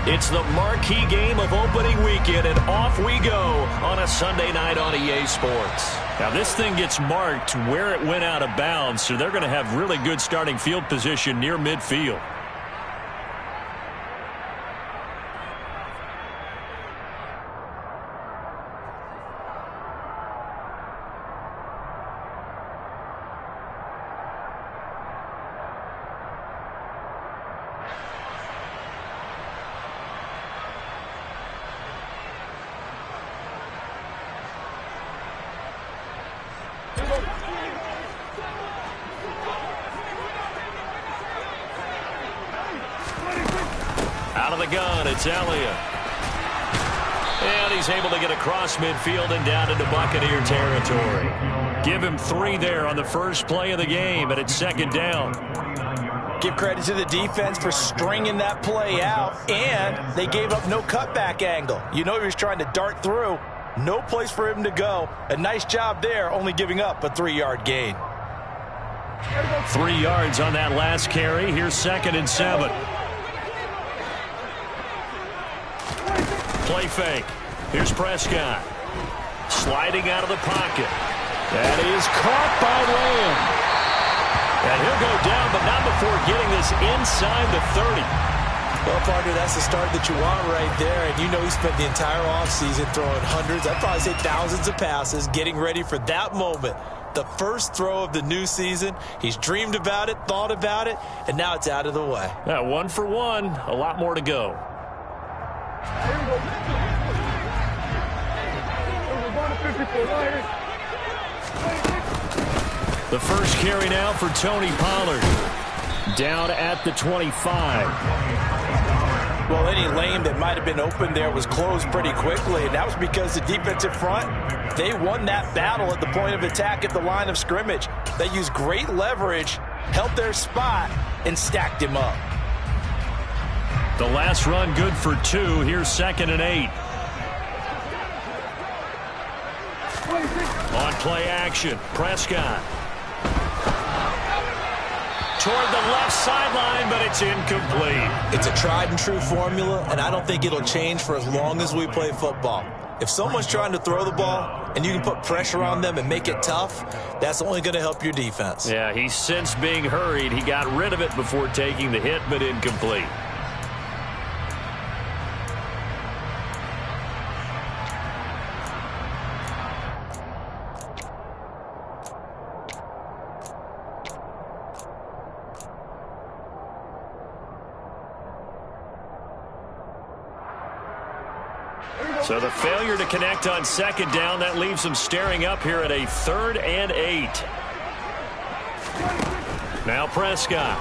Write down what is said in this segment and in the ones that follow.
It's the marquee game of opening weekend, and off we go on a Sunday night on EA Sports. Now, this thing gets marked where it went out of bounds, so they're going to have really good starting field position near midfield. Out of the gun, it's Elliott. And he's able to get across midfield and down into Buccaneer territory. Give him 3 there on the first play of the game, and it's second down. Give credit to the defense for stringing that play out, and they gave up no cutback angle. You know he was trying to dart through. No place for him to go. A nice job there, only giving up a 3-yard gain. 3 yards on that last carry. Here's 2nd and 7. Play fake. Here's Prescott. Sliding out of the pocket. That is caught by Lamb. And he'll go down, but not before getting this inside the 30. Well, partner, that's the start that you want right there. And you know he spent the entire offseason throwing hundreds, I'd probably say thousands of passes, getting ready for that moment. The first throw of the new season. He's dreamed about it, thought about it, and now it's out of the way. 1 for 1. A lot more to go. The first carry now for Tony Pollard. Down at the 25. Well, any lane that might have been open there was closed pretty quickly, and that was because the defensive front, they won that battle at the point of attack at the line of scrimmage. They used great leverage, held their spot, and stacked him up. The last run good for 2. Here's 2nd and 8. On play action, Prescott. Toward the left sideline, but it's incomplete. It's a tried and true formula, and I don't think it'll change for as long as we play football. If someone's trying to throw the ball and you can put pressure on them and make it tough, that's only going to help your defense. Yeah, he sensed being hurried. He got rid of it before taking the hit, but incomplete. So the failure to connect on 2nd down, that leaves them staring up here at a 3rd and 8. Now Prescott.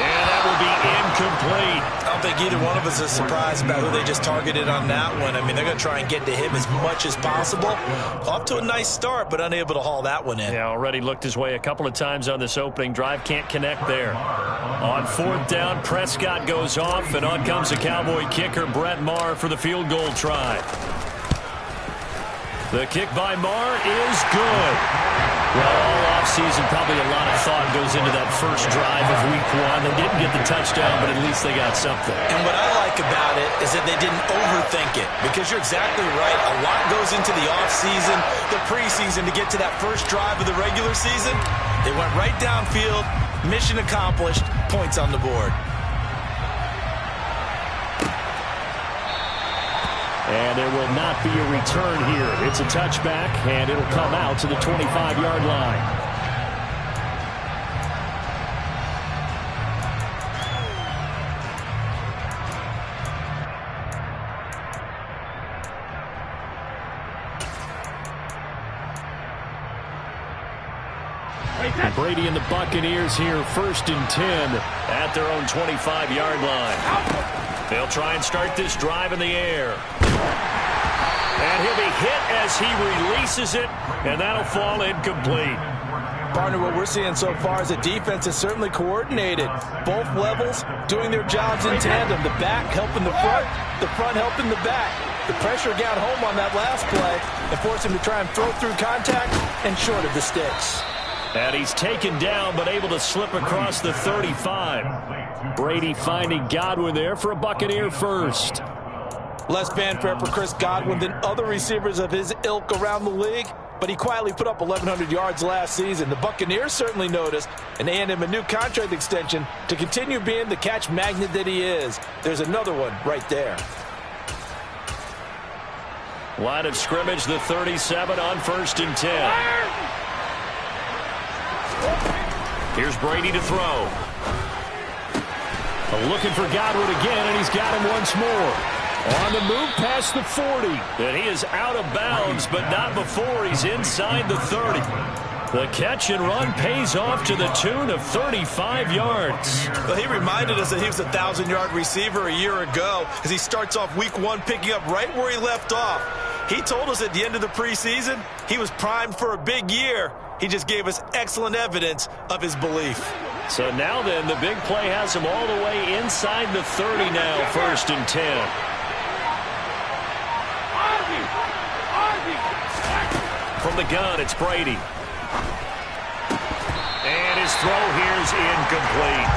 And that will be incomplete. I don't think either one of us is surprised about who they just targeted on that one. I mean, they're going to try and get to him as much as possible. Off to a nice start, but unable to haul that one in. Yeah, already looked his way a couple of times on this opening drive. Can't connect there. On 4th down, Prescott goes off, and on comes the Cowboy kicker, Brett Maher, for the field goal try. The kick by Maher is good. Well, all offseason, probably a lot of thought goes into that first drive of Week 1. They didn't get the touchdown, but at least they got something. And what I like about it is that they didn't overthink it, because you're exactly right. A lot goes into the offseason, the preseason, to get to that first drive of the regular season. They went right downfield, mission accomplished, points on the board. And there will not be a return here. It's a touchback, and it'll come out to the 25-yard line. And Brady and the Buccaneers here, 1st and 10 at their own 25-yard line. They'll try and start this drive in the air. And he'll be hit as he releases it, and that'll fall incomplete. Partner, what we're seeing so far is the defense is certainly coordinated. Both levels doing their jobs in tandem. The back helping the front helping the back. The pressure got home on that last play and forced him to try and throw through contact and short of the sticks. And he's taken down, but able to slip across the 35. Brady finding Godwin there for a Buccaneer first. Less fanfare for Chris Godwin than other receivers of his ilk around the league, but he quietly put up 1,100 yards last season. The Buccaneers certainly noticed, and they handed him a new contract extension to continue being the catch magnet that he is. There's another one right there. Line of scrimmage, the 37 on 1st and 10. Here's Brady to throw. Looking for Godwin again, and he's got him once more. On the move past the 40. And he is out of bounds, but not before he's inside the 30. The catch and run pays off to the tune of 35 yards. Well, he reminded us that he was a 1,000-yard receiver a year ago as he starts off week 1 picking up right where he left off. He told us at the end of the preseason he was primed for a big year. He just gave us excellent evidence of his belief. So now then, the big play has him all the way inside the 30 now, 1st and 10. From the gun, it's Brady. And his throw here's incomplete.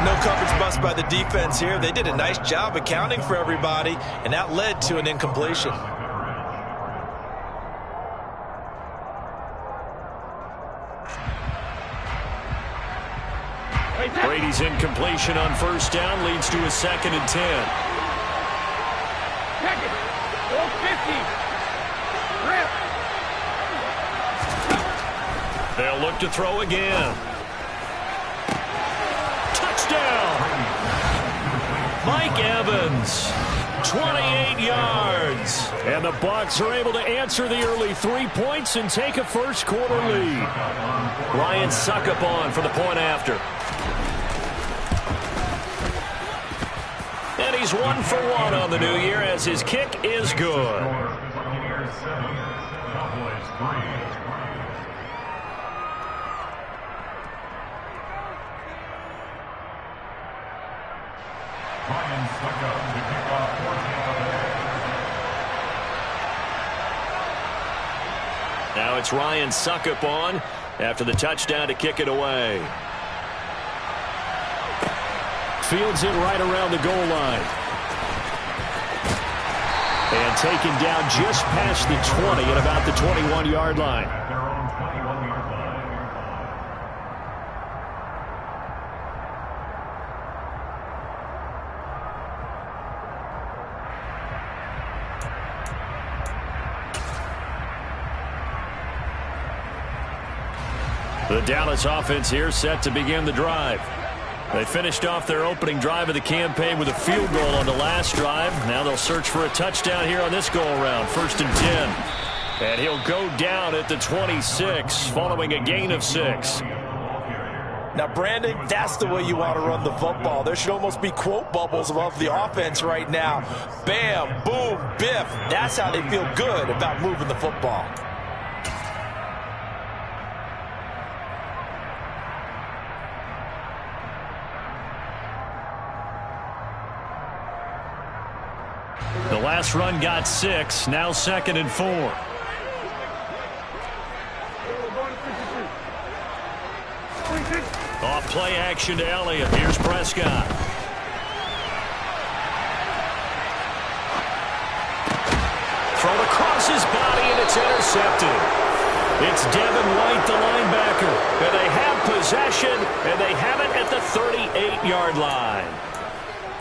No coverage bust by the defense here. They did a nice job accounting for everybody, and that led to an incompletion. Brady's incompletion on 1st down leads to a 2nd and 10. They'll look to throw again. Touchdown! Mike Evans, 28 yards. And the Bucs are able to answer the early 3 points and take a first-quarter lead. Ryan Succop on for the point after. And he's 1 for 1 on the new year as his kick is good. Now it's Ryan Succop on after the touchdown to kick it away. Fields it right around the goal line. And taken down just past the 20 at about the 21-yard line. The Dallas offense here set to begin the drive. They finished off their opening drive of the campaign with a field goal on the last drive. Now they'll search for a touchdown here on this go-around. 1st and 10. And he'll go down at the 26 following a gain of 6. Now, Brandon, that's the way you want to run the football. There should almost be quote bubbles above the offense right now. Bam, boom, biff. That's how they feel good about moving the football. The last run got 6. Now 2nd and 4. Off play action to Elliott. Here's Prescott. Thrown across his body, and it's intercepted. It's Devin White, the linebacker. And they have possession, and they have it at the 38-yard line.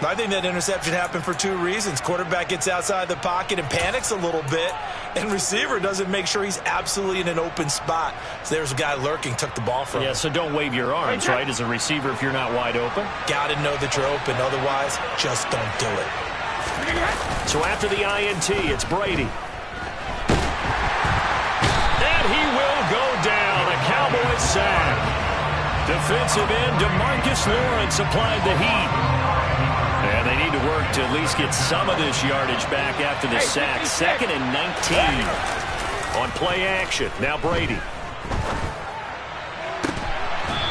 I think that interception happened for 2 reasons. Quarterback gets outside the pocket and panics a little bit, and receiver doesn't make sure he's absolutely in an open spot. So there's a guy lurking, took the ball from him. Yeah, so don't wave your arms, right, as a receiver if you're not wide open. Got to know that you're open. Otherwise, just don't do it. So after the INT, it's Brady. And he will go down. A Cowboys sack. Defensive end DeMarcus Lawrence applied the heat. And they need to work to at least get some of this yardage back after the sack. 2nd and 19 on play action. Now Brady.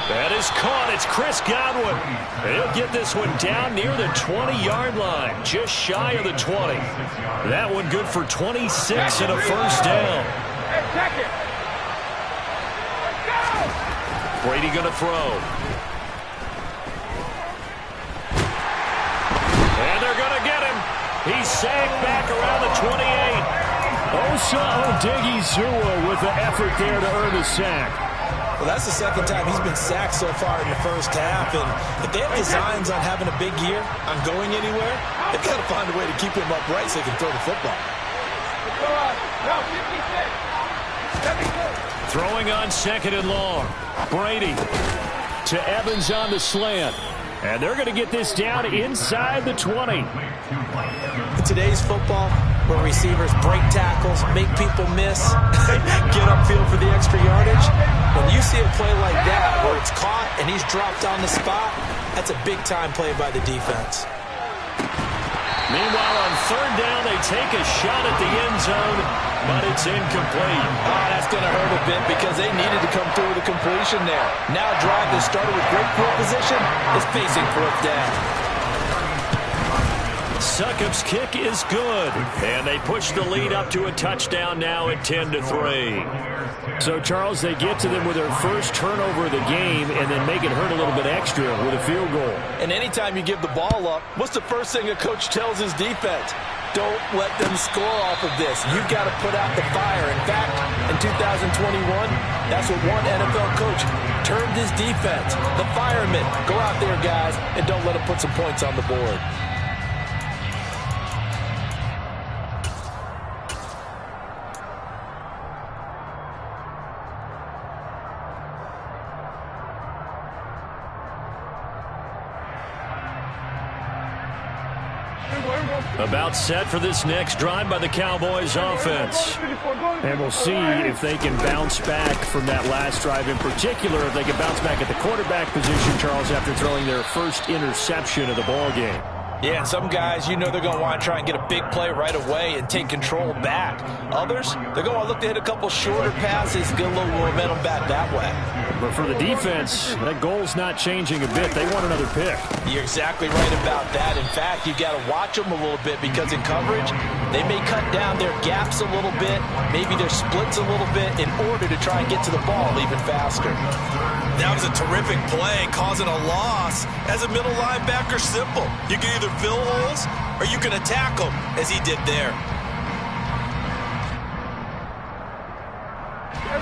That is caught. It's Chris Godwin. He'll get this one down near the 20-yard line, just shy of the 20. That one good for 26 and a first down. Brady going to throw. And they're going to get him. He's sagged back around the 28. Osa Odighizuwa with the effort there to earn the sack. Well, that's the second time he's been sacked so far in the first half. And if they have designs on having a big year, on going anywhere, they've got to find a way to keep him upright so they can throw the football. Throwing on 2nd and long. Brady to Evans on the slant. And they're going to get this down inside the 20. In today's football, where receivers break tackles, make people miss, get upfield for the extra yardage, when you see a play like that where it's caught and he's dropped on the spot, that's a big-time play by the defense. Meanwhile, on 3rd down, they take a shot at the end zone, but it's incomplete. Oh, that's going to hurt a bit because they needed to come through with a completion there. Now a drive that started with great field position is facing 4th down. Succop's kick is good, and they push the lead up to a touchdown now at 10-3. So, Charles, they get to them with their first turnover of the game and then make it hurt a little bit extra with a field goal. And anytime you give the ball up, what's the first thing a coach tells his defense? Don't let them score off of this. You've got to put out the fire. In fact, in 2021, that's what one NFL coach termed his defense. The firemen. Go out there, guys, and don't let them put some points on the board. About set for this next drive by the Cowboys offense. And we'll see if they can bounce back from that last drive, in particular if they can bounce back at the quarterback position, Charles, after throwing their first interception of the ball game. Yeah, and some guys, you know they're going to want to try and get a big play right away and take control back. Others, they're going to look to hit a couple shorter passes, get a little momentum back that way. But for the defense, that goal's not changing a bit. They want another pick. You're exactly right about that. In fact, you got to watch them a little bit because in coverage, they may cut down their gaps a little bit, maybe their splits a little bit in order to try and get to the ball even faster. That was a terrific play, causing a loss. As a middle linebacker, simple. You can either fill holes or you can attack them, as he did there.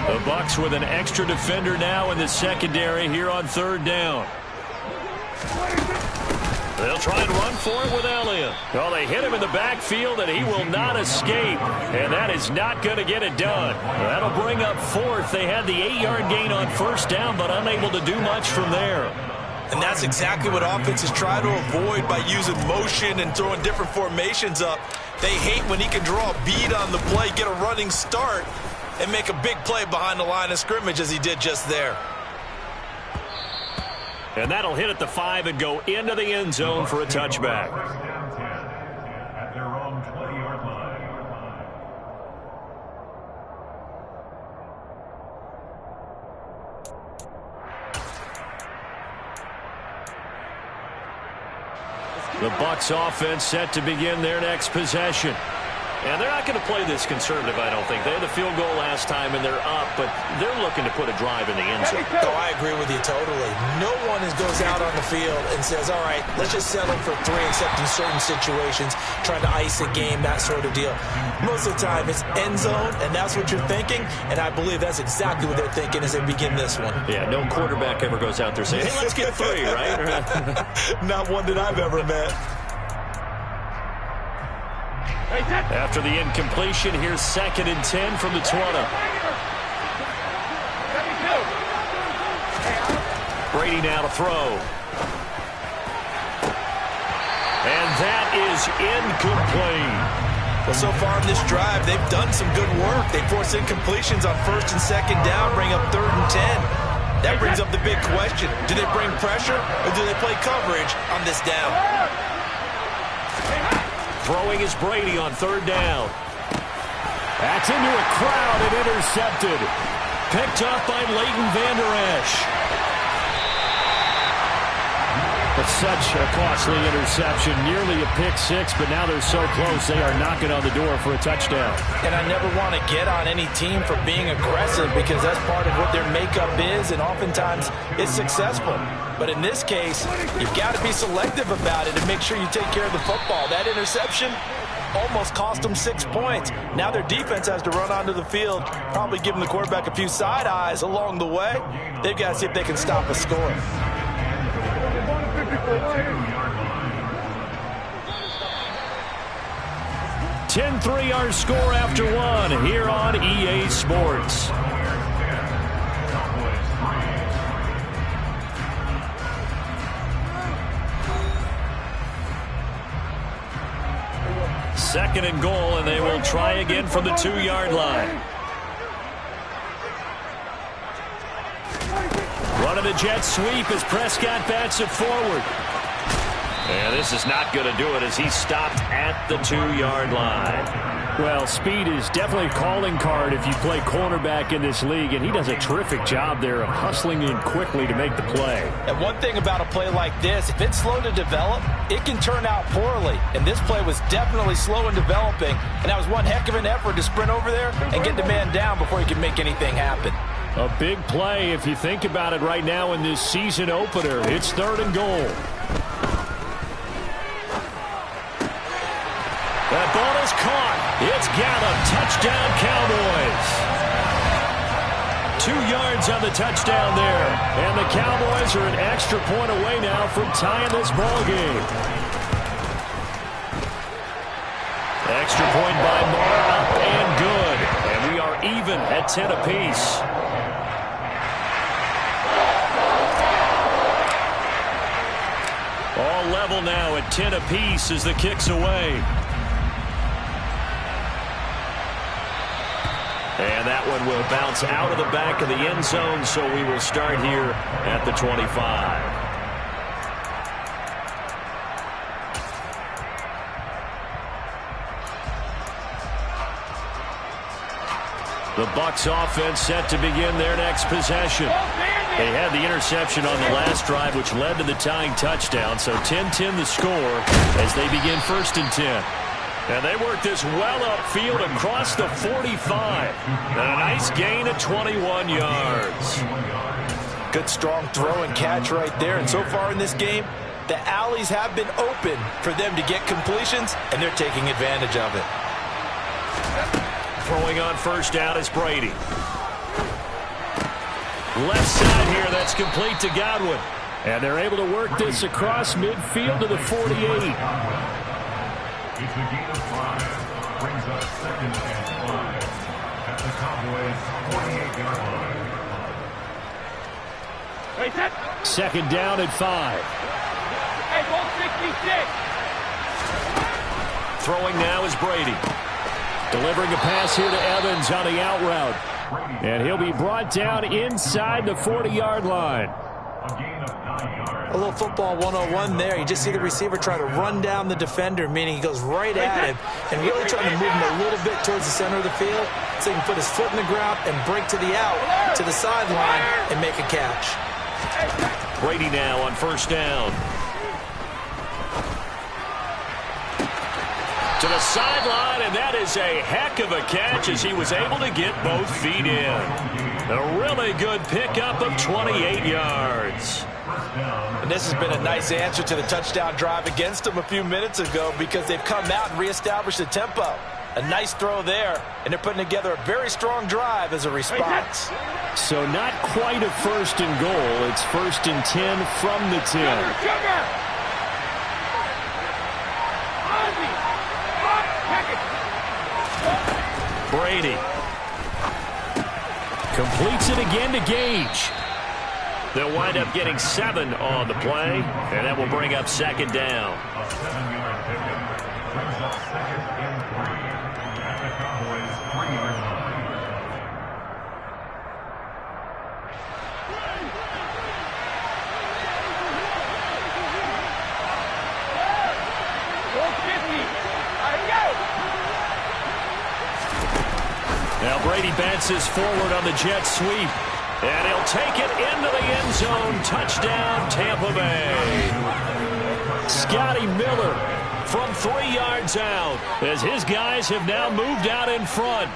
The Bucs with an extra defender now in the secondary here on 3rd down. They'll try and run for it with Elliott. Well, they hit him in the backfield, and he will not escape. And that is not going to get it done. That'll bring up 4th. They had the 8-yard gain on 1st down, but unable to do much from there. And that's exactly what offenses try to avoid by using motion and throwing different formations up. They hate when he can draw a bead on the play, get a running start, and make a big play behind the line of scrimmage as he did just there. And that'll hit at the 5 and go into the end zone for a touchback. At their own 20-yard line. The Bucs offense set to begin their next possession. And they're not going to play this conservative, I don't think. They had the field goal last time, and they're up, but they're looking to put a drive in the end zone. Oh, I agree with you totally. No one goes out on the field and says, all right, let's just settle for 3, except in certain situations, trying to ice a game, that sort of deal. Most of the time, it's end zone, and that's what you're thinking, and I believe that's exactly what they're thinking as they begin this one. Yeah, no quarterback ever goes out there saying, hey, let's get 3, right? Not one that I've ever met. After the incompletion, here's 2nd and 10 from the 20. Brady now to throw. And that is incomplete. Well, so far in this drive, they've done some good work. They force incompletions on 1st and 2nd down, bring up 3rd and 10. That brings up the big question. Do they bring pressure or do they play coverage on this down? Throwing is Brady on 3rd down. That's into a crowd and intercepted. Picked up by Leighton Vander Esch. The Such a costly interception, nearly a pick six, but now they're so close they are knocking on the door for a touchdown. And I never want to get on any team for being aggressive because that's part of what their makeup is, and oftentimes it's successful. But in this case, you've got to be selective about it and make sure you take care of the football. That interception almost cost them 6 points. Now their defense has to run onto the field, probably giving the quarterback a few side eyes along the way. They've got to see if they can stop a score. 10-3 our score after one here on EA Sports. Second and goal, and they will try again from the 2-yard line. Running the jet sweep as Prescott bats it forward. And this is not going to do it as he stopped at the 2-yard line. Well, speed is definitely a calling card if you play cornerback in this league, and he does a terrific job there of hustling in quickly to make the play. And one thing about a play like this, if it's slow to develop, it can turn out poorly. And this play was definitely slow in developing, and that was one heck of an effort to sprint over there and get the man down before he could make anything happen. A big play if you think about it right now in this season opener. It's 3rd and goal. That ball is caught. It's Gallup. Touchdown, Cowboys. 2 yards on the touchdown there. And the Cowboys are an extra point away now from tying this ball game. Extra point by Marr, up and good. And we are even at 10 apiece. All level now at 10 apiece as the kick's away. And that one will bounce out of the back of the end zone, so we will start here at the 25. The Bucs offense set to begin their next possession. They had the interception on the last drive, which led to the tying touchdown, so 10-10 the score as they begin 1st and 10. And they work this well upfield across the 45. And a nice gain of 21 yards. Good strong throw and catch right there. And so far in this game, the alleys have been open for them to get completions, and they're taking advantage of it. Throwing on 1st down is Brady. Left side here, that's complete to Godwin. And they're able to work this across midfield to the 48. It's a gain of 5. Brings up 2nd and 5 at the Cowboys' 48-yard line. 2nd down at 5. Hey, ball 66. Throwing now is Brady. Delivering a pass here to Evans on the out route. And he'll be brought down inside the 40-yard line. A gain of 9 yards. A little football 101 there. You just see the receiver try to run down the defender, meaning he goes right at him and really trying to move him a little bit towards the center of the field so he can put his foot in the ground and break to the out, to the sideline, and make a catch. Brady now on 1st down. To the sideline, and that is a heck of a catch as he was able to get both feet in. A really good pickup of 28 yards. And this has been a nice answer to the touchdown drive against them a few minutes ago because they've come out and reestablished the tempo. A nice throw there, and they're putting together a very strong drive as a response. So not quite a 1st and goal. It's 1st and 10 from the 10. Brady completes it again to Gage. They'll wind up getting 7 on the play, and that will bring up 2nd down. A 7-yard pickup brings up 2nd and 3 at the Cowboys' 3-yard line. Now Brady bounces forward on the jet sweep. And he'll take it into the end zone. Touchdown, Tampa Bay. Scotty Miller from 3 yards out as his guys have now moved out in front.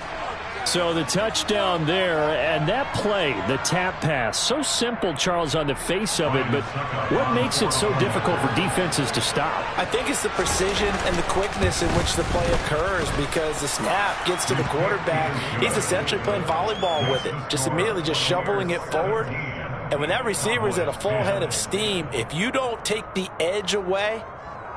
So the touchdown there, and that play, the tap pass, so simple, Charles, on the face of it, but what makes it so difficult for defenses to stop? I think it's the precision and the quickness in which the play occurs, because the snap gets to the quarterback. He's essentially playing volleyball with it, just immediately just shoveling it forward. And when that receiver is at a full head of steam, if you don't take the edge away,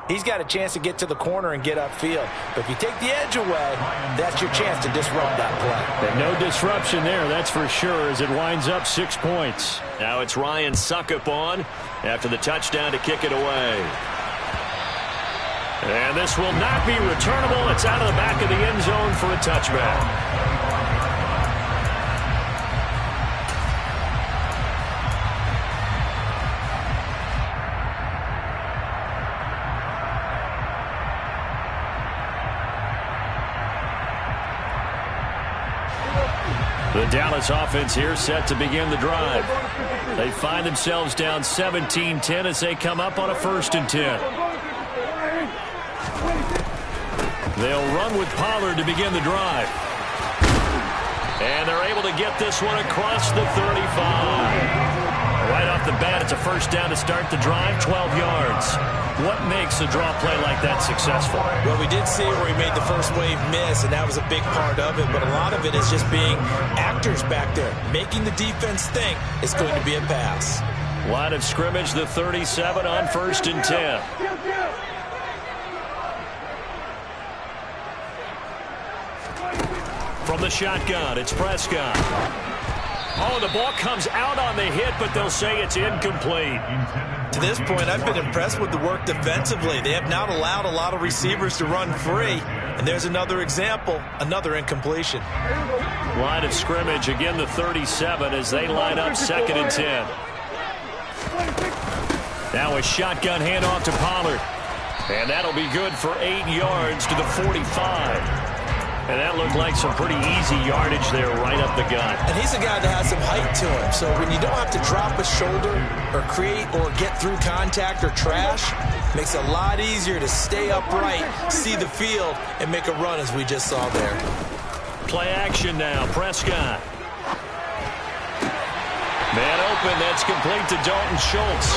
he's got a chance to get to the corner and get upfield. But if you take the edge away, that's your chance to disrupt that play. And no disruption there, that's for sure, as it winds up 6 points. Now it's Ryan Succop on after the touchdown to kick it away. And this will not be returnable. It's out of the back of the end zone for a touchback. The Dallas offense here set to begin the drive. They find themselves down 17-10 as they come up on a 1st and 10. They'll run with Pollard to begin the drive. And they're able to get this one across the 35. Right off the bat, it's a 1st down to start the drive, 12 yards. What makes a draw play like that successful? Well, we did see where he made the first wave miss, and that was a big part of it. But a lot of it is just being actors back there, making the defense think it's going to be a pass. Line of scrimmage, the 37 on 1st and 10. From the shotgun, it's Prescott. Oh, the ball comes out on the hit, but they'll say it's incomplete. To this point, I've been impressed with the work defensively. They have not allowed a lot of receivers to run free. And there's another example, another incompletion. Line of scrimmage, again the 37 as they line up 2nd and 10. Now a shotgun handoff to Pollard. And that'll be good for 8 yards to the 45. And that looked like some pretty easy yardage there right up the gut. And he's a guy that has some height to him. So when you don't have to drop a shoulder or create or get through contact or trash, makes it a lot easier to stay upright, see the field, and make a run as we just saw there. Play action now. Prescott. Man open. That's complete to Dalton Schultz.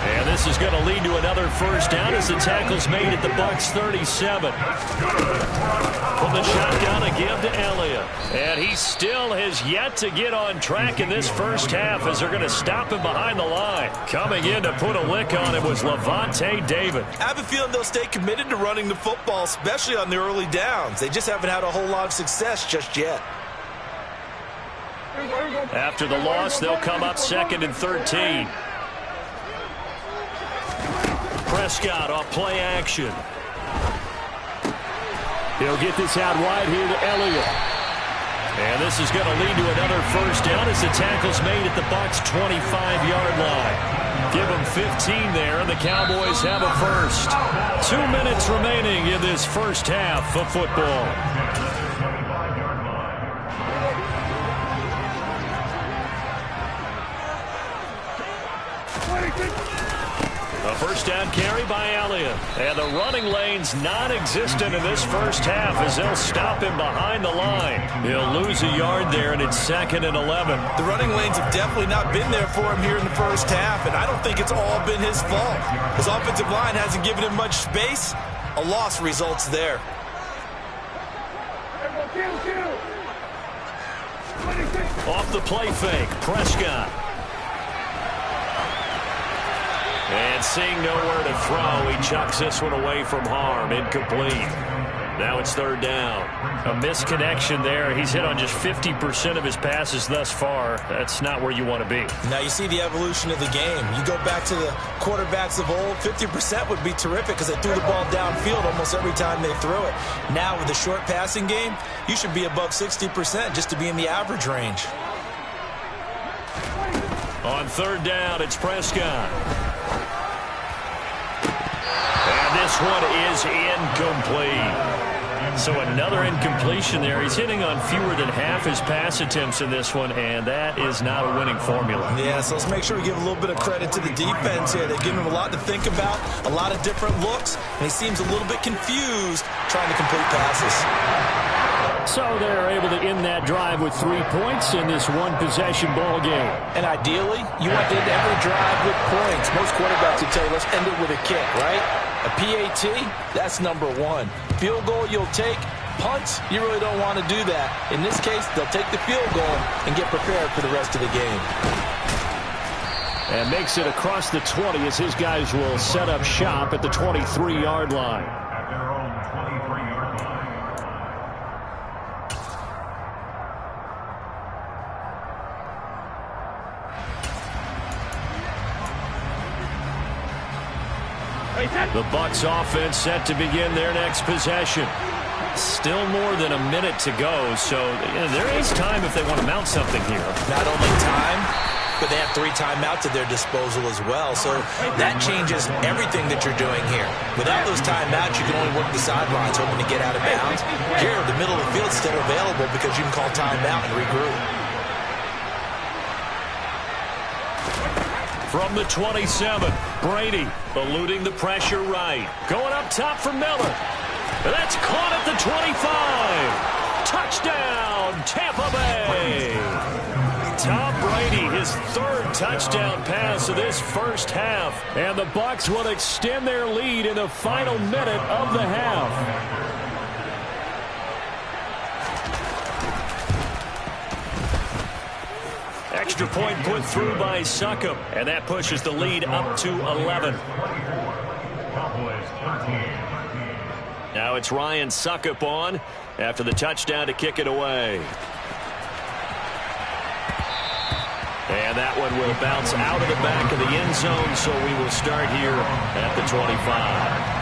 And this is going to lead to another 1st down as the tackle's made at the Bucs 37. From the shotgun, a give to Elliott. And he still has yet to get on track in this 1st half as they're going to stop him behind the line. Coming in to put a lick on him was Lavonte David. I have a feeling they'll stay committed to running the football, especially on the early downs. They just haven't had a whole lot of success just yet. After the loss, they'll come up 2nd and 13. Prescott off play action. He'll get this out wide here to Elliott. And this is going to lead to another 1st down as the tackle's made at the Bucs 25-yard line. Give them 15 there, and the Cowboys have a 1st. 2 minutes remaining in this 1st half of football. A 1st down carry by Elliott. And the running lane's non-existent in this 1st half as they'll stop him behind the line. He'll lose a yard there, and it's 2nd and 11. The running lanes have definitely not been there for him here in the 1st half, and I don't think it's all been his fault. His offensive line hasn't given him much space. A loss results there. Off the play fake, Prescott. And seeing nowhere to throw, he chucks this one away from harm. Incomplete. Now it's 3rd down. A misconnection there. He's hit on just 50% of his passes thus far. That's not where you want to be. Now you see the evolution of the game. You go back to the quarterbacks of old, 50% would be terrific because they threw the ball downfield almost every time they threw it. Now with the short passing game, you should be above 60% just to be in the average range. On 3rd down, it's Prescott. And this one is incomplete. So another incompletion there. He's hitting on fewer than half his pass attempts in this one, and that is not a winning formula. Yeah, so let's make sure we give a little bit of credit to the defense here. They've given him a lot to think about, a lot of different looks, and he seems a little bit confused trying to complete passes. So they're able to end that drive with 3 points in this one-possession ball game. And ideally, you want to end every drive with points. Most quarterbacks would tell you, let's end it with a kick, right? A PAT, that's number one. Field goal you'll take. Punts, you really don't want to do that. In this case, they'll take the field goal and get prepared for the rest of the game. And makes it across the 20 as his guys will set up shop at the 23-yard line. At their own 23-yard line. The Bucs offense set to begin their next possession. Still more than a minute to go, so there is time if they want to mount something here. Not only time, but they have 3 timeouts at their disposal as well. So that changes everything that you're doing here. Without those timeouts, you can only work the sidelines hoping to get out of bounds. Here, the middle of the field is still available because you can call timeout and regroup. From the 27, Brady eluding the pressure right. Going up top for Miller. That's caught at the 25. Touchdown, Tampa Bay. Tom Brady, his 3rd touchdown pass of this first half. And the Bucs will extend their lead in the final minute of the half. Extra point put through by Succop, and that pushes the lead up to 11. Now it's Ryan Succop on after the touchdown to kick it away. And that one will bounce out of the back of the end zone, so we will start here at the 25.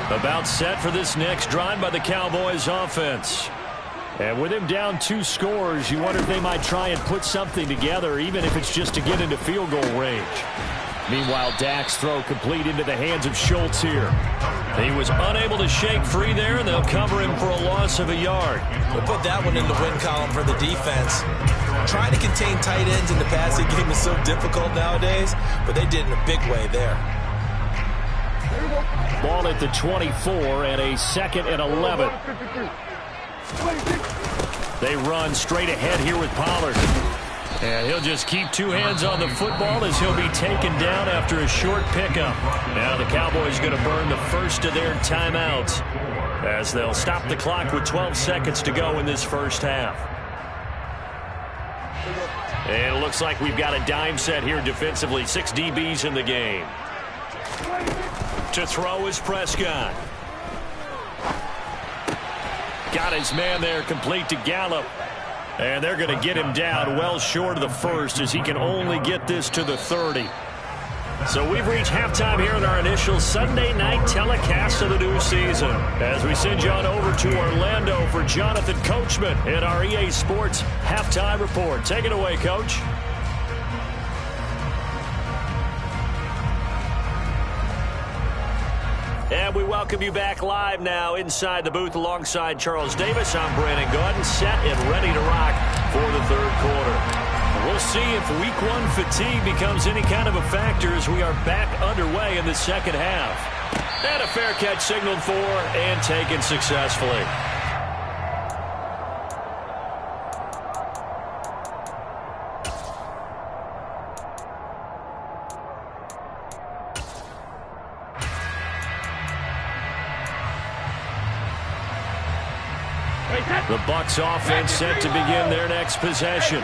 About set for this next drive by the Cowboys offense. And with him down 2 scores, you wonder if they might try and put something together, even if it's just to get into field goal range. Meanwhile, Dak's throw complete into the hands of Schultz here. He was unable to shake free there, and they'll cover him for a loss of a yard. We'll put that one in the win column for the defense. Trying to contain tight ends in the passing game is so difficult nowadays, but they did in a big way there. Ball at the 24 and a 2nd and 11. They run straight ahead here with Pollard. And he'll just keep 2 hands on the football as he'll be taken down after a short pickup. Now the Cowboys going to burn the first of their timeouts as they'll stop the clock with 12 seconds to go in this first half. And it looks like we've got a dime set here defensively. 6 DBs in the game. To throw is Prescott. Got his man there complete to Gallup. And they're going to get him down well short of the first as he can only get this to the 30. So we've reached halftime here in our initial Sunday night telecast of the new season. As we send you on over to Orlando for Jonathan Coachman in our EA Sports Halftime Report. Take it away, Coach. And we welcome you back live now inside the booth alongside Charles Davis. I'm Brandon Gaudin, set and ready to rock for the 3rd quarter. We'll see if week 1 fatigue becomes any kind of a factor as we are back underway in the 2nd half. And a fair catch signaled for and taken successfully. The Bucs offense set to begin their next possession.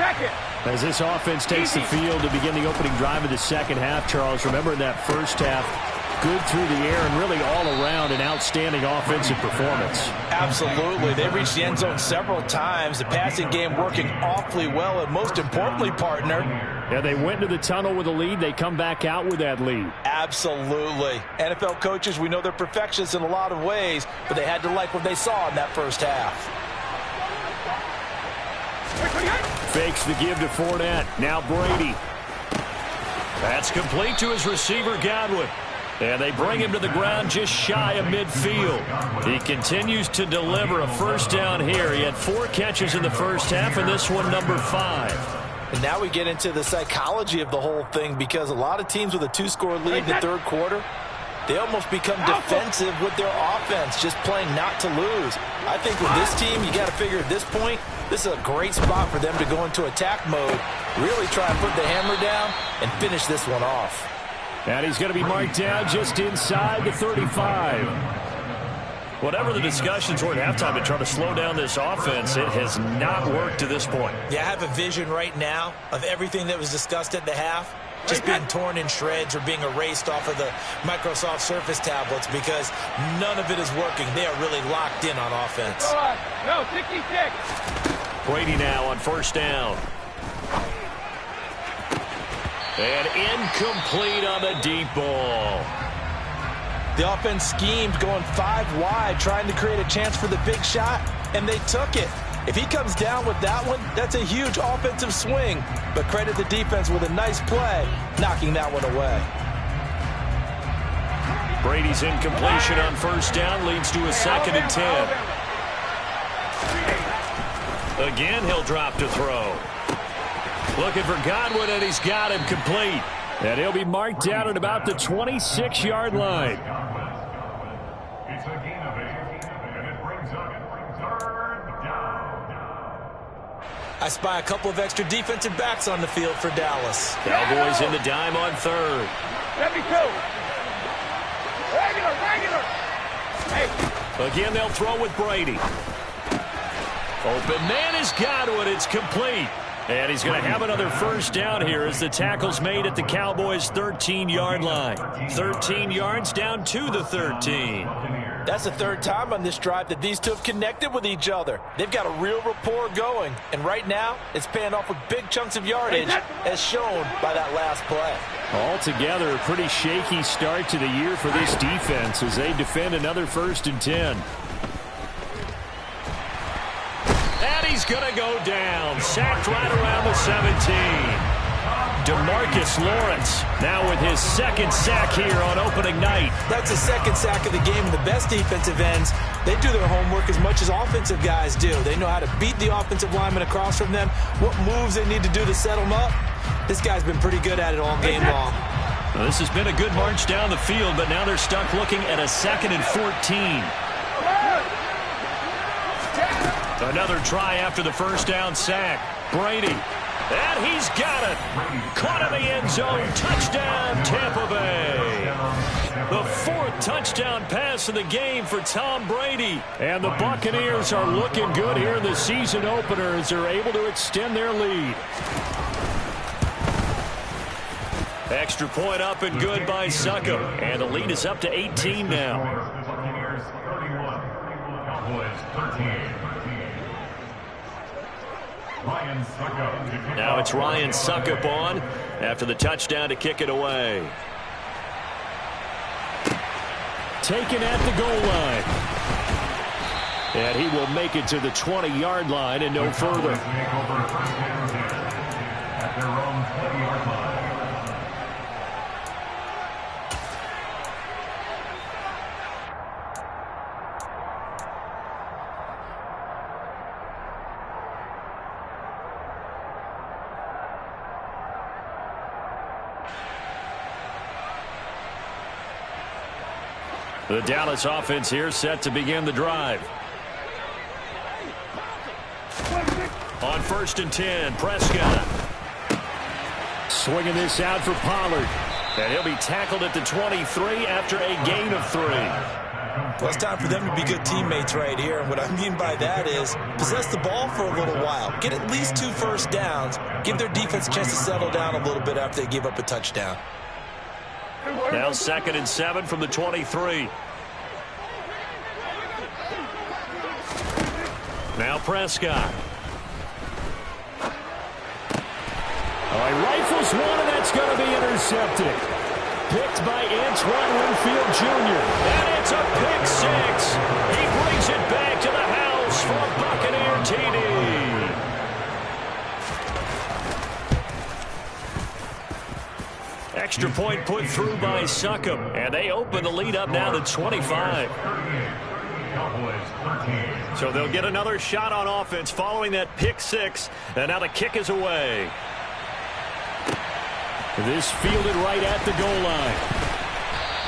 As this offense takes the field to begin the opening drive of the 2nd half, Charles, remember in that first half, good through the air and really all around an outstanding offensive performance. Absolutely. They reached the end zone several times. The passing game working awfully well, and most importantly, partner, Yeah, they went to the tunnel with a lead. They come back out with that lead. Absolutely. NFL coaches, we know they're perfectionists in a lot of ways, but they had to like what they saw in that first half. Fakes the give to Fournette. Now Brady. That's complete to his receiver, Godwin. And they bring him to the ground just shy of midfield. He continues to deliver a first down here. He had 4 catches in the first half, and this one number 5. And now we get into the psychology of the whole thing, because a lot of teams with a 2-score lead in the third quarter, they almost become defensive with their offense, just playing not to lose. I think with this team, you got to figure at this point, this is a great spot for them to go into attack mode, really try and put the hammer down and finish this one off. And he's going to be marked down just inside the 35. Whatever the discussions were at halftime to try to slow down this offense, it has not worked to this point. Yeah, I have a vision right now of everything that was discussed at the half just being torn in shreds or being erased off of the Microsoft Surface tablets, because none of it is working. They are really locked in on offense. No, 66. Brady now on first down. And incomplete on the deep ball. The offense schemed going 5 wide, trying to create a chance for the big shot, and they took it. If he comes down with that one, that's a huge offensive swing. But credit the defense with a nice play, knocking that one away. Brady's incompletion on first down leads to a 2nd and 10. Again, he'll drop to throw. Looking for Godwin, and he's got him complete. And he'll be marked down at about the 26-yard line. It's a gain of 8, and it brings up 3rd down. I spy a couple of extra defensive backs on the field for Dallas. Cowboys in the dime on 3rd. 72. Regular. Hey. Again, they'll throw with Brady. Open man is Godwin. It's complete. And he's going to have another first down here as the tackle's made at the Cowboys' 13-yard line. 13 yards down to the 13. That's the 3rd time on this drive that these two have connected with each other. They've got a real rapport going. And right now, it's paying off with big chunks of yardage, as shown by that last play. Altogether, a pretty shaky start to the year for this defense as they defend another 1st and 10. And he's going to go down. Sacked right around the 17. DeMarcus Lawrence now with his 2nd sack here on opening night. That's the 2nd sack of the game. The best defensive ends, they do their homework as much as offensive guys do. They know how to beat the offensive lineman across from them, what moves they need to do to set them up. This guy's been pretty good at it all game long. Well, this has been a good march down the field, but now they're stuck looking at a 2nd and 14. Another try after the first down sack. Brady. And he's got it. Caught in the end zone. Touchdown, Tampa Bay. The 4th touchdown pass of the game for Tom Brady. And the Buccaneers are looking good here in the season opener as they're able to extend their lead. Extra point up and good by Succop. And the lead is up to 18 now. Buccaneers 31, Cowboys 13. Ryan Succop. Now it's Ryan Succop on after the touchdown to kick it away. Taken at the goal line. And he will make it to the 20-yard line and no further. Make over 1st and 10 at their own 20-yard line. The Dallas offense here set to begin the drive. On 1st and 10, Prescott. Swinging this out for Pollard. And he'll be tackled at the 23 after a gain of 3. Well, it's time for them to be good teammates right here. And what I mean by that is possess the ball for a little while. Get at least 2 first downs. Give their defense a chance to settle down a little bit after they give up a touchdown. Now 2nd and 7 from the 23. Now Prescott. All right, rifle throws one, and that's going to be intercepted. Picked by Antoine Winfield Jr. And it's a pick six. He brings it back to the house for a Buccaneer TD. Extra point put through by Succop. And they open the lead up now to 25. So they'll get another shot on offense following that pick six. And now the kick is away. This fielded right at the goal line.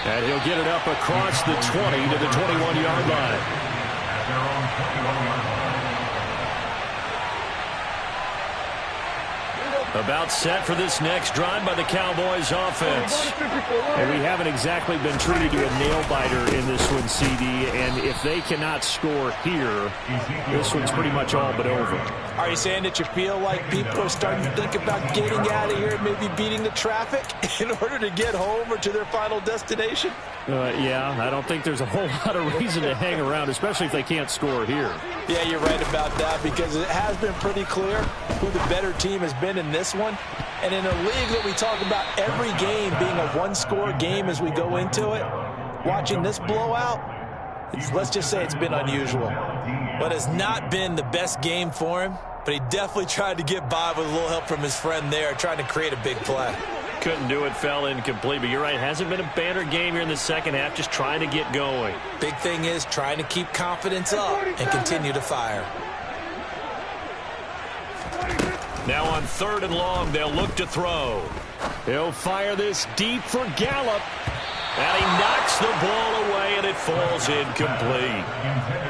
And he'll get it up across the 20 to the 21-yard line. At their own 21-yard line. About set for this next drive by the Cowboys offense. And we haven't exactly been treated to a nail-biter in this one, CD. And if they cannot score here, this one's pretty much all but over. Are you saying that you feel like people are starting to think about getting out of here, maybe beating the traffic in order to get home or to their final destination? Yeah, I don't think there's a whole lot of reason to hang around, especially if they can't score here. Yeah, you're right about that, because it has been pretty clear who the better team has been in this one. And in a league that we talk about every game being a one-score game as we go into it, watching this blowout, let's just say it's been unusual. But it's not been the best game for him, but he definitely tried to get by with a little help from his friend there, trying to create a big play. Couldn't do it, fell incomplete, but you're right, hasn't been a banner game here in the second half, just trying to get going. Big thing is trying to keep confidence up and continue to fire. Now on 3rd and long, they'll look to throw. He'll fire this deep for Gallup. And he knocks the ball away, and it falls incomplete.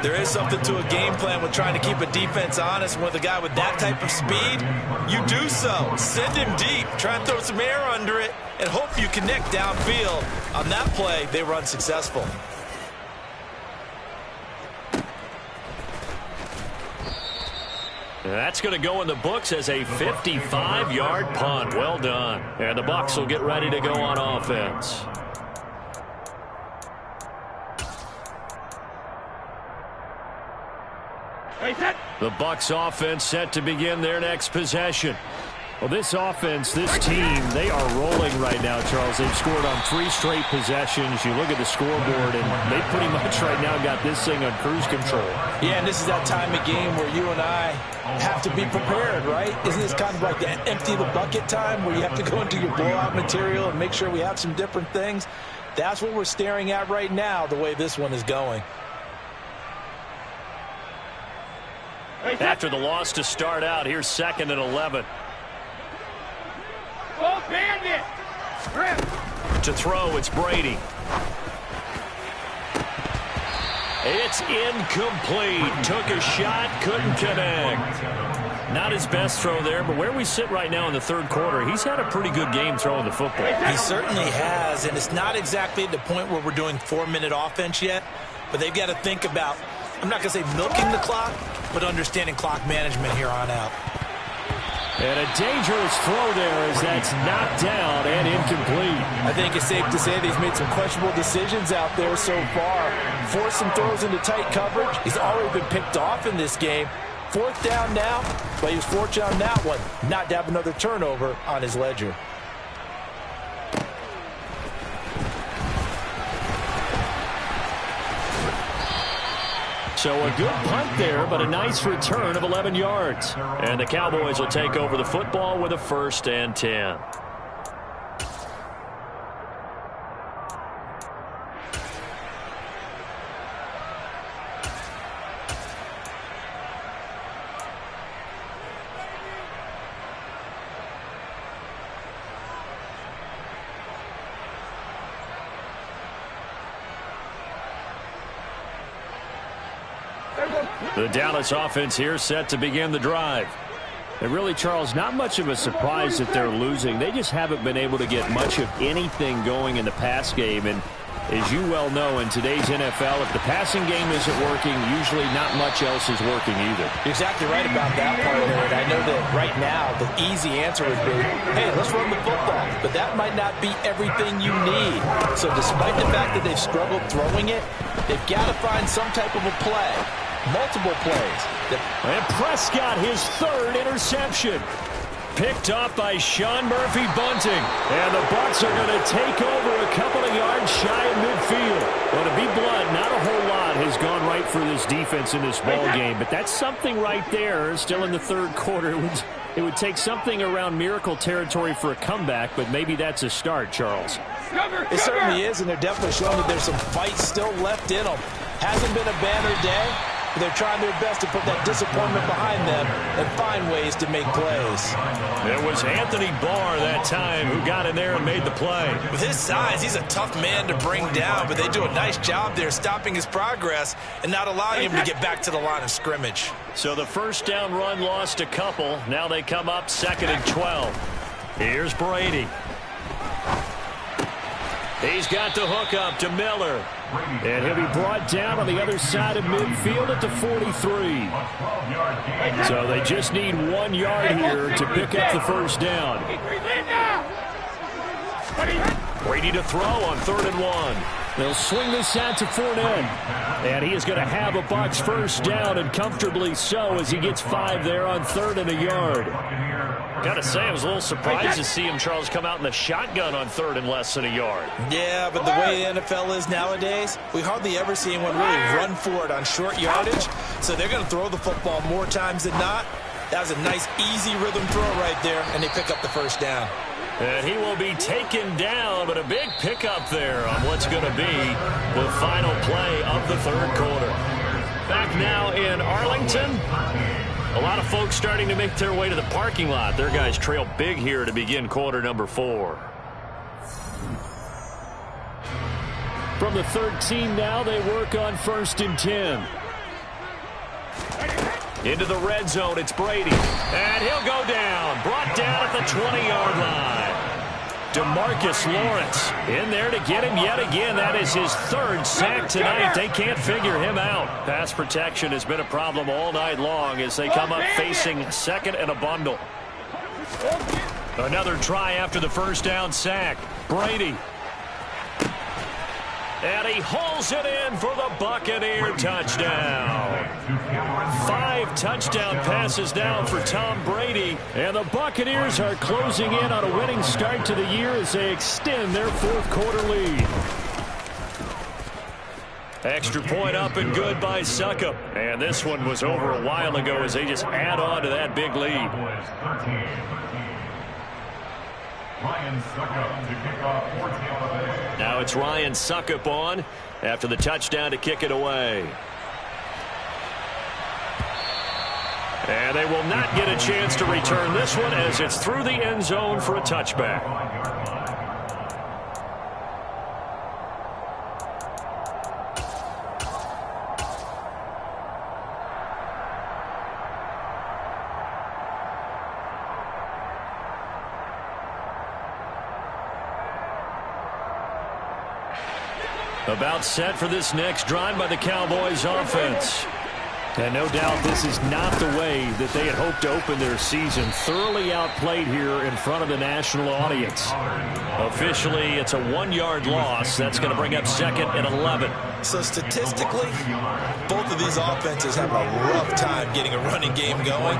There is something to a game plan with trying to keep a defense honest. With a guy with that type of speed, you do so. Send him deep. Try and throw some air under it and hope you connect downfield. On that play, they were unsuccessful. That's going to go in the books as a 55-yard punt. Well done. And the Bucs will get ready to go on offense. The Bucs offense set to begin their next possession. Well, this offense, this team, they are rolling right now, Charles. They've scored on 3 straight possessions. You look at the scoreboard, and they pretty much right now got this thing on cruise control. Yeah, and this is that time of game where you and I have to be prepared, right? Isn't this kind of like the empty the bucket time where you have to go into your blowout material and make sure we have some different things? That's what we're staring at right now, the way this one is going. After the loss to start out, here's 2nd and 11. Oh, bandit! Grip! To throw, it's Brady. It's incomplete. Took a shot, couldn't connect. Not his best throw there, but where we sit right now in the 3rd quarter, he's had a pretty good game throwing the football. He certainly has, and it's not exactly at the point where we're doing 4-minute offense yet, but they've got to think about, I'm not going to say milking the clock, but understanding clock management here on out. And a dangerous throw there as that's knocked down and incomplete. I think it's safe to say that he's made some questionable decisions out there so far. Forced some throws into tight coverage. He's already been picked off in this game. 4th down now, but he was fortunate on that one, not to have another turnover on his ledger. So a good punt there, but a nice return of 11 yards. And the Cowboys will take over the football with a 1st and 10. The Dallas offense here set to begin the drive. And really, Charles, not much of a surprise that they're losing. They just haven't been able to get much of anything going in the pass game. And as you well know, in today's NFL, if the passing game isn't working, usually not much else is working either. You're exactly right about that part of it. I know that right now the easy answer would be, hey, let's run the football. But that might not be everything you need. So despite the fact that they've struggled throwing it, they've got to find some type of a play. Multiple plays. And Prescott, his 3rd interception. picked off by Sean Murphy-Bunting. And the Bucs are going to take over a couple of yards shy of midfield. Well, to be blunt, not a whole lot has gone right for this defense in this ball game. But that's something right there. Still in the third quarter. It would take something around miracle territory for a comeback, but maybe that's a start, Charles. It certainly is, and they're definitely showing that there's some fight still left in them. Hasn't been a banner day, but they're trying their best to put that disappointment behind them and find ways to make plays. It was Anthony Barr that time who got in there and made the play. With his size, he's a tough man to bring down, but they do a nice job there stopping his progress and not allowing him to get back to the line of scrimmage. So the first down run lost a couple. Now they come up 2nd and 12. Here's Brady. He's got the hook up to Miller. And he'll be brought down on the other side of midfield at the 43. So they just need 1 yard here to pick up the first down. Brady to throw on 3rd and 1. They'll swing this out to Fournette. And he is going to have a Bucs first down, and comfortably so, as he gets 5 there on 3rd and a yard. Got to say, I was a little surprised to see him, Charles, come out in the shotgun on 3rd and less than a yard. Yeah, but the way the NFL is nowadays, we hardly ever see anyone really run for it on short yardage. So they're going to throw the football more times than not. That was a nice, easy rhythm throw right there, and they pick up the first down. And he will be taken down, but a big pickup there on what's going to be the final play of the third quarter. Back now in Arlington. A lot of folks starting to make their way to the parking lot. Their guys trail big here to begin quarter number 4. From the 13 now, they work on 1st and 10. Into the red zone, it's Brady. And he'll go down. Brought down at the 20-yard line. DeMarcus Lawrence in there to get him yet again. That is his 3rd sack tonight. They can't figure him out. Pass protection has been a problem all night long as they come up facing 2nd and a bundle. Another try after the first down sack. Brady. And he hauls it in for the Buccaneer touchdown. 5 touchdown passes now for Tom Brady. And the Buccaneers are closing in on a winning start to the year as they extend their 4th quarter lead. Extra point up and good by Succop. And this one was over a while ago as they just add on to that big lead. Ryan Succop to kick off for Tampa Bay. Now it's Ryan Succop on after the touchdown to kick it away. And they will not get a chance to return this one as it's through the end zone for a touchback. About set for this next drive by the Cowboys offense. And no doubt this is not the way that they had hoped to open their season. Thoroughly outplayed here in front of the national audience. Officially, it's a 1-yard loss. That's going to bring up 2nd and 11. So statistically, both of these offenses have a rough time getting a running game going.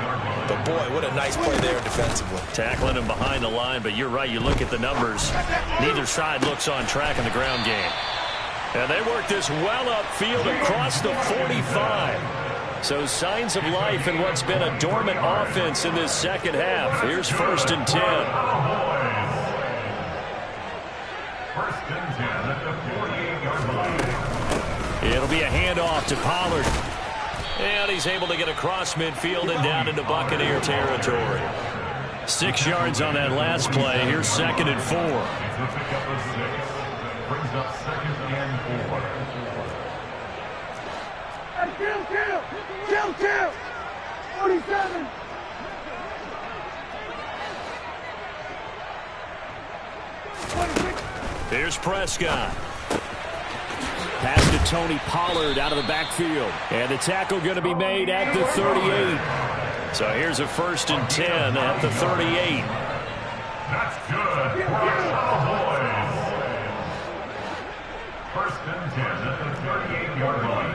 But boy, what a nice play there defensively. Tackling him behind the line, but you're right. You look at the numbers. Neither side looks on track in the ground game. And they work this well upfield across the 45. So signs of life in what's been a dormant offense in this second half. Here's 1st and 10. 1st and 10 at the 48-yard line. It'll be a handoff to Pollard. And he's able to get across midfield and down into Buccaneer territory. 6 yards on that last play. Here's 2nd and 4. Brings up 2nd and 4. Kill! 47! Here's Prescott. Pass to Tony Pollard out of the backfield. And the tackle going to be made at the 38. So here's a 1st and 10 at the 38. That's good for the Cowboys. 1st and 10 at the 38-yard line.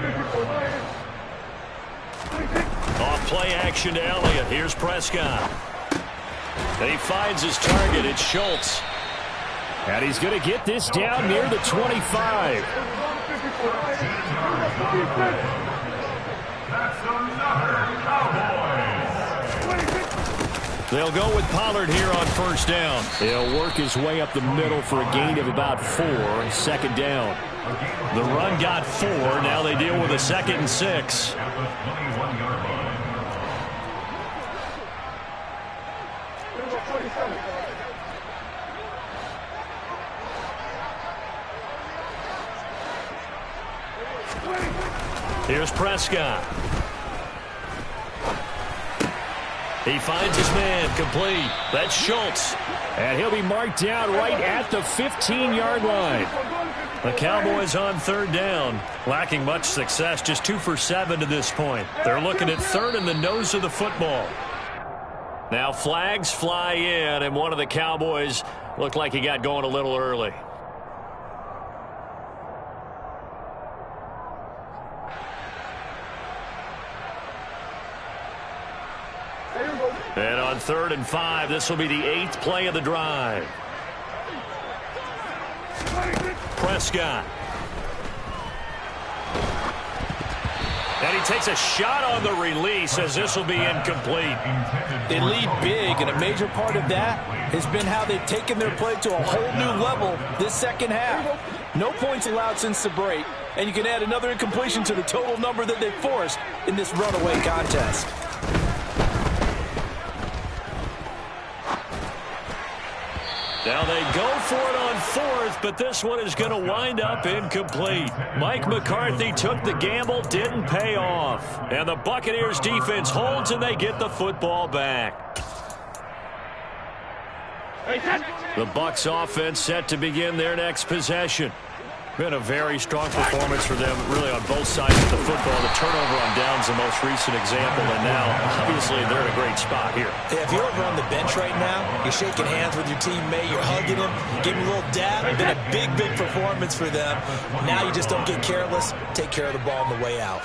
Off play action to Elliott. Here's Prescott. He finds his target. It's Schultz. And he's going to get this down near the 25. That's another Cowboys. They'll go with Pollard here on first down. He'll work his way up the middle for a gain of about 4. Second down. The run got 4. Now they deal with a 2nd and 6. At the 21-yard line. Here's Prescott. He finds his man, complete. That's Schultz. And he'll be marked down right at the 15-yard line. The Cowboys on third down. Lacking much success, just 2 for 7 to this point. They're looking at third in the nose of the football. Now flags fly in, and one of the Cowboys looked like he got going a little early. And on 3rd and 5, this will be the 8th play of the drive. Prescott. And he takes a shot on the release as this will be incomplete. They lead big, and a major part of that has been how they've taken their play to a whole new level this second half. No points allowed since the break, and you can add another incompletion to the total number that they forced in this runaway contest. Now they go for it on 4th, but this one is going to wind up incomplete. Mike McCarthy took the gamble, didn't pay off. And the Buccaneers defense holds, and they get the football back. The Bucs offense set to begin their next possession. Been a very strong performance for them, really, on both sides of the football. The turnover on downs the most recent example, and now, obviously, they're in a great spot here. Yeah, if you're over on the bench right now, you're shaking hands with your teammate, you're hugging him, giving him a little dab. It's been a big, big performance for them. Now you just don't get careless. Take care of the ball on the way out.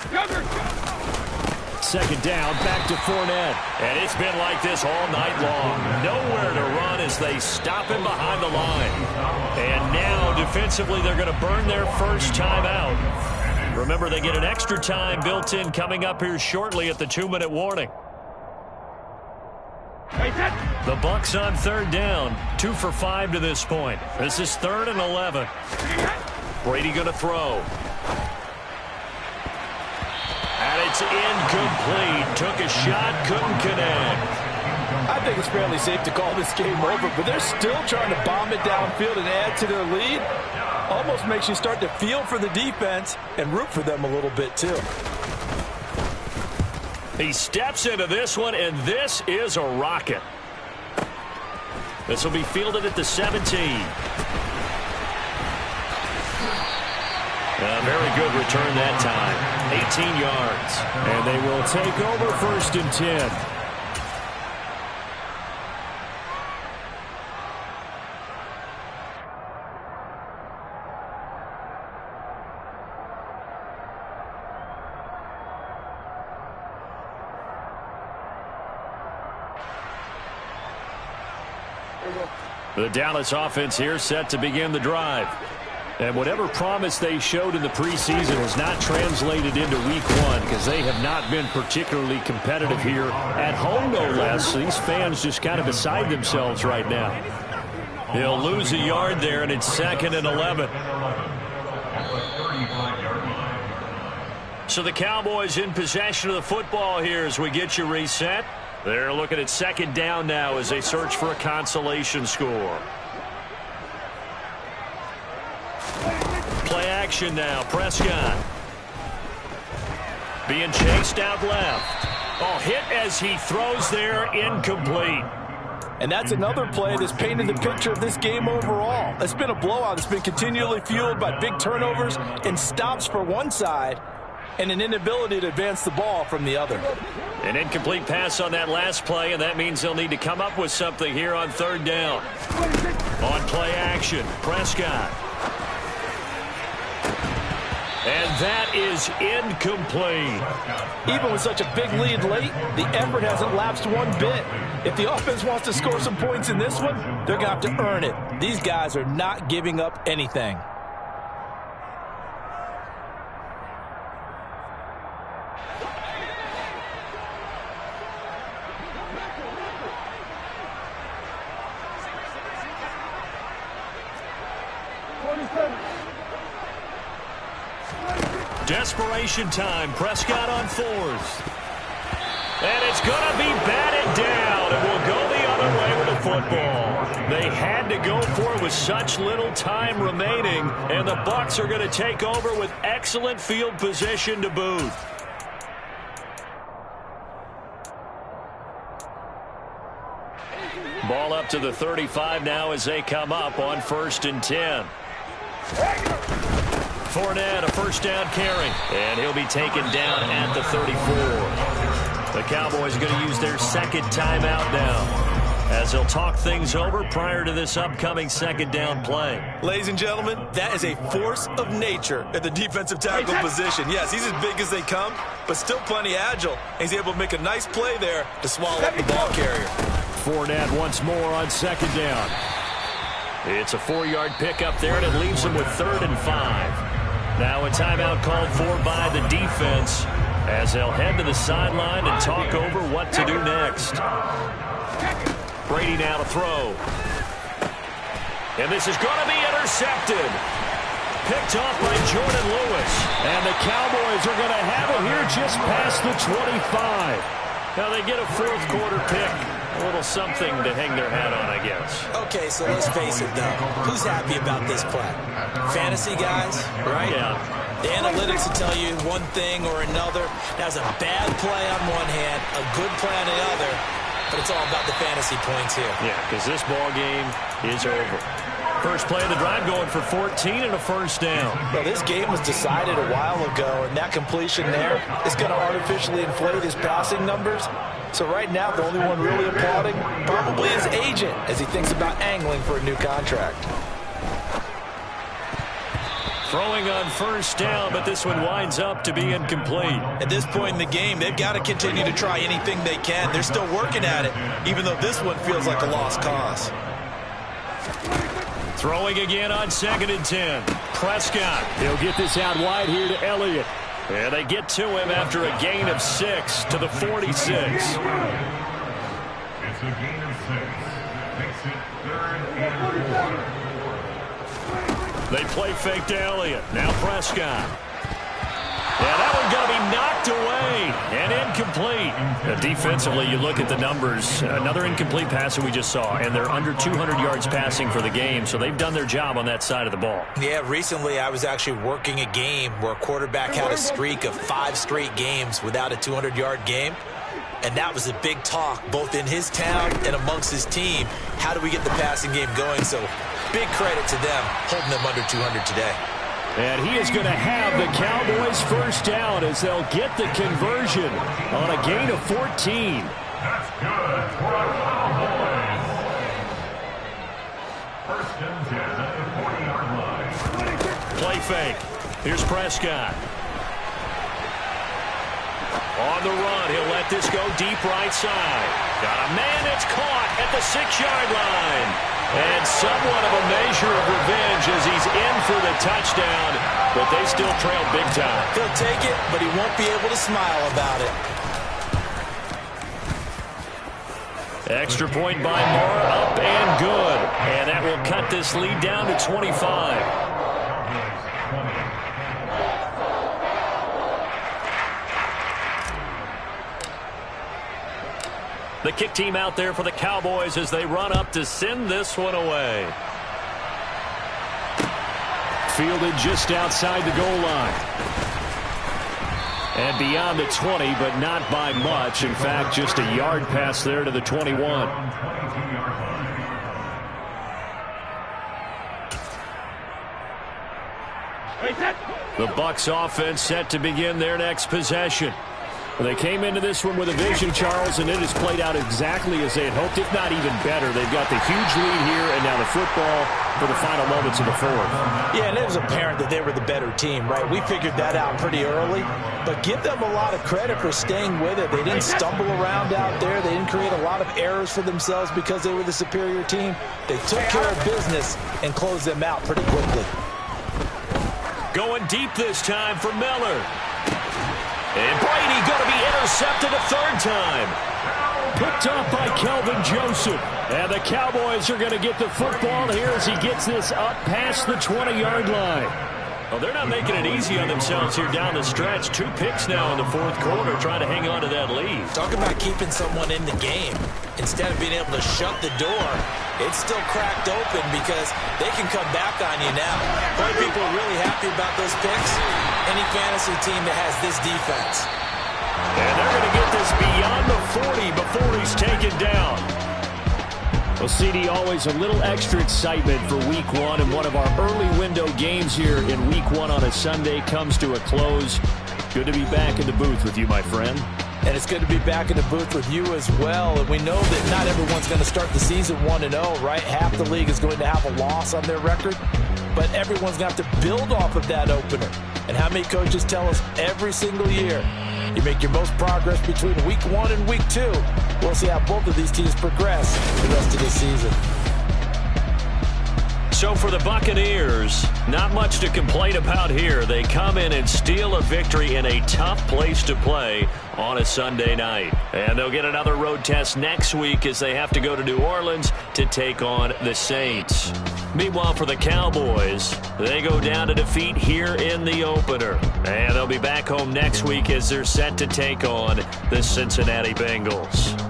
Second down, back to Fournette. And it's been like this all night long. Nowhere to run as they stop him behind the line. And now, defensively, they're going to burn their first time out. Remember, they get an extra time built in coming up here shortly at the 2-minute warning. The Bucs on third down, 2 for 5 to this point. This is 3rd and 11. Brady going to throw. And it's incomplete. Took a shot, couldn't connect. I think it's fairly safe to call this game over, but they're still trying to bomb it downfield and add to their lead. Almost makes you start to feel for the defense and root for them a little bit, too. He steps into this one, and this is a rocket. This will be fielded at the 17. A very good return that time. 18 yards. And they will take over 1st and 10. The Dallas offense here set to begin the drive. And whatever promise they showed in the preseason has not translated into week 1 because they have not been particularly competitive here at home, no less. So these fans just kind of beside themselves right now. He'll lose a yard there, and it's 2nd and 11. So the Cowboys in possession of the football here as we get you reset. They're looking at 2nd down now as they search for a consolation score. Play action now. Prescott being chased out left. Oh, hit as he throws there, incomplete. And that's another play that's painted the picture of this game overall. It's been a blowout. It's been continually fueled by big turnovers and stops for one side and an inability to advance the ball from the other. An incomplete pass on that last play, and that means they'll need to come up with something here on 3rd down. On play action, Prescott. And that is incomplete. Even with such a big lead late, the effort hasn't lapsed one bit. If the offense wants to score some points in this one, they're going to have to earn it. These guys are not giving up anything. Desperation time. Prescott on fourth. And it's going to be batted down. It will go the other way with the football. They had to go for it with such little time remaining, and the Bucs are going to take over with excellent field position to boot. Ball up to the 35 now as they come up on 1st and 10. Fournette, a first down carry, and he'll be taken down at the 34. The Cowboys are going to use their second timeout now, as they'll talk things over prior to this upcoming second down play. Ladies and gentlemen, that is a force of nature at the defensive tackle position. Yes, he's as big as they come, but still plenty agile. He's able to make a nice play there to swallow up the ball carrier. Fournette once more on second down. It's a 4-yard pickup there, and it leaves them with 3rd and 5. Now a timeout called for by the defense as they'll head to the sideline and talk over what to do next. Brady now to throw. And this is going to be intercepted. Picked off by Jordan Lewis. And the Cowboys are going to have it here just past the 25. Now they get a fourth quarter pick. A little something to hang their hat on, I guess. Okay, so let's face it, though. Who's happy about this play? Fantasy guys, right? Yeah. The analytics will tell you one thing or another. That's a bad play on one hand, a good play on the other, but it's all about the fantasy points here. Yeah, because this ball game is over. First play of the drive going for 14 and a first down. Well, this game was decided a while ago, and that completion there is going to artificially inflate his passing numbers. So right now, the only one really applauding probably his agent as he thinks about angling for a new contract. Throwing on first down, but this one winds up to be incomplete. At this point in the game, they've got to continue to try anything they can. They're still working at it, even though this one feels like a lost cause. Throwing again on 2nd and 10. Prescott. He'll get this out wide here to Elliott. And they get to him after a gain of 6 to the 46. It's a gain of 6. Makes it 3rd and 4. They play fake to Elliott. Now Prescott. Yeah, that one going to be knocked away and incomplete. Defensively, you look at the numbers. Another incomplete pass that we just saw, and they're under 200 yards passing for the game, so they've done their job on that side of the ball. Yeah, recently I was actually working a game where a quarterback had a streak of 5 straight games without a 200-yard game. And that was a big talk, both in his town and amongst his team. How do we get the passing game going? So big credit to them, holding them under 200 today. And he is going to have the Cowboys first down as they'll get the conversion on a gain of 14. That's good for the Cowboys. 1st and 10 at the 40-yard line. Play fake. Here's Prescott. On the run, he'll let this go deep right side. Got a man that's caught at the 6-yard line. And somewhat of a measure of revenge as he's in for the touchdown, but they still trail big time. He'll take it, but he won't be able to smile about it. Extra point by Moore, up and good. And that will cut this lead down to 25. The kick team out there for the Cowboys as they run up to send this one away. Fielded just outside the goal line. And beyond the 20, but not by much. In fact, just a yard pass there to the 21. The Bucs offense set to begin their next possession. They came into this one with a vision, Charles, and it has played out exactly as they had hoped, if not even better. They've got the huge lead here, and now the football for the final moments of the fourth. Yeah, and it was apparent that they were the better team, right? We figured that out pretty early, but give them a lot of credit for staying with it. They didn't stumble around out there. They didn't create a lot of errors for themselves because they were the superior team. They took care of business and closed them out pretty quickly. Going deep this time for Miller. And Brady going to be intercepted a third time. Picked off by Kelvin Joseph. And the Cowboys are going to get the football here as he gets this up past the 20-yard line. Well, they're not making it easy on themselves here down the stretch. 2 picks now in the fourth quarter, trying to hang on to that lead. Talk about keeping someone in the game. Instead of being able to shut the door, it's still cracked open because they can come back on you now. Boy, people are really happy about those picks. Any fantasy team that has this defense. And they're going to get this beyond the 40 before he's taken down. Well, CD, always a little extra excitement for Week 1, and one of our early window games here in Week 1 on a Sunday comes to a close. Good to be back in the booth with you, my friend. And it's good to be back in the booth with you as well. And we know that not everyone's going to start the season 1-0, right? Half the league is going to have a loss on their record. But everyone's going to have to build off of that opener. And how many coaches tell us every single year, you make your most progress between Week 1 and Week 2. We'll see how both of these teams progress the rest of the season. So for the Buccaneers, not much to complain about here. They come in and steal a victory in a tough place to play on a Sunday night. And they'll get another road test next week as they have to go to New Orleans to take on the Saints. Meanwhile, for the Cowboys, they go down to defeat here in the opener. And they'll be back home next week as they're set to take on the Cincinnati Bengals.